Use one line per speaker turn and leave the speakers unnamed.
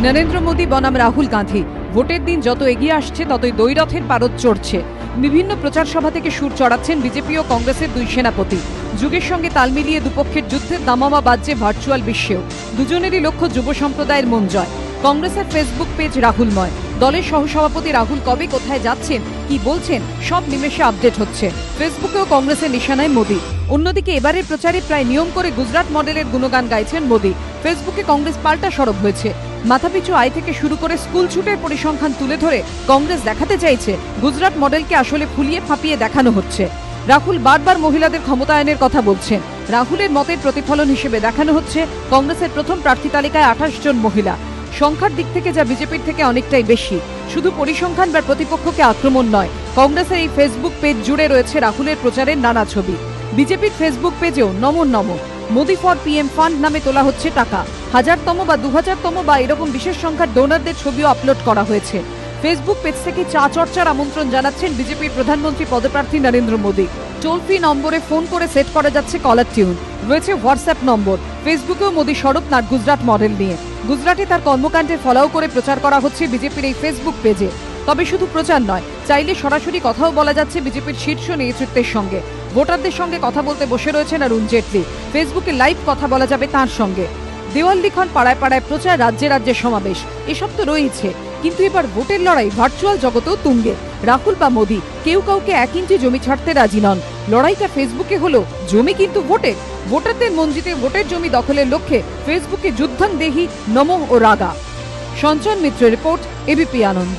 নরেন্দ্র মোদী বনাম রাহুল গান্ধী ভোটের দিন যত এগিয়ে আসছে ততই দ্বৈরথের পারদ চড়ছে। বিভিন্ন প্রচার সভা থেকে সুর চড়াচ্ছেন বিজেপি ও কংগ্রেসের দুই সেনাপতি। যুগের সঙ্গে তাল মিলিয়ে দুপক্ষের যুদ্ধের দামামা বাজছে ভার্চুয়াল বিশ্বেও। দুজনেরই লক্ষ্য যুব সম্প্রদায়ের মন জয়। কংগ্রেসের ফেসবুক পেজ রাহুলময়। দলের সহসভাপতি রাহুল কবে কোথায় যাচ্ছেন, কি বলছেন, সব নিমেষে আপডেট হচ্ছে। ফেসবুকেও কংগ্রেসের নিশানায় মোদী। অন্যদিকে এবারের প্রচারে প্রায় নিয়ম করে গুজরাট মডেলের গুণগান গাইছেন মোদী। ফেসবুকে কংগ্রেস পাল্টা সরব হয়েছে। মাথাপিছু আয় থেকে শুরু করে স্কুল ছুটের পরিসংখ্যান তুলে ধরে কংগ্রেস দেখাতে চাইছে গুজরাট মডেলকে আসলে ফুলিয়ে ফাঁপিয়ে দেখানো হচ্ছে। রাহুল বারবার মহিলাদের ক্ষমতায়নের কথা বলছেন। রাহুলের মতের প্রতিফলন হিসেবে দেখানো হচ্ছে কংগ্রেসের প্রথম প্রার্থী তালিকায় 28 জন মহিলা। সংখ্যার দিক থেকে যা বিজেপির থেকে অনেকটাই বেশি। শুধু পরিসংখ্যান বা প্রতিপক্ষকে আক্রমণ নয়, কংগ্রেসের এই ফেসবুক পেজ জুড়ে রয়েছে রাহুলের প্রচারের নানা ছবি। বিজেপির Facebook পেজেও Namo Namo Modi for PM fund নামে তোলা হচ্ছে টাকা। 1000তম বা 2000তম বা এরকম বিশেষ সংখ্যার ডোনারদের ছবিও আপলোড করা হয়েছে। ফেসবুক পেজ থেকে চা চর্চার আমন্ত্রণ জানাচ্ছেন বিজেপির প্রধানমন্ত্রী পদপ্রার্থী নরেন্দ্র মোদী। টোল ফ্রি নম্বরে ফোন করে সেট করা যাচ্ছে কলার টিউন। রয়েছে হোয়াটসঅ্যাপ নম্বর। ফেসবুকেও মোদী সরব তার গুজরাট মডেল নিয়ে। গুজরাটে তার কর্মকাণ্ডের ফলাও করে প্রচার করা হচ্ছে বিজেপির এই ফেসবুক পেজে। তবে শুধু প্রচার নয়, চাইলে সরাসরি কথাও বলা যাচ্ছে বিজেপির শীর্ষ নেতৃত্বের সঙ্গে। ভোটারদের সঙ্গে কথা বলতে বসে রয়েছেন অরুণ জেটলি। ফেসবুকে লাইভ কথা বলা যাবে তাঁর সঙ্গে। দেওয়াল লিখন, পাড়ায় পাড়ায় প্রচার, রাজ্যে রাজ্যে সমাবেশ, এসব তো রয়েছে। কিন্তু এবার ভোটের লড়াই ভার্চুয়াল জগতেও তুঙ্গে। রাহুল বা মোদী কেউ কাউকে 1 ইঞ্চি জমি ছাড়তে রাজি নন। লড়াইটা ফেসবুকে হলো, জমি কিন্তু ভোটে। ভোটারদের মন জিতে ভোটের জমি দখলের লক্ষ্যে ফেসবুকে যুদ্ধং দেহি নমঃ ও রাগা। সঞ্চয়ন মিত্রের রিপোর্ট, এবিপি আনন্দ।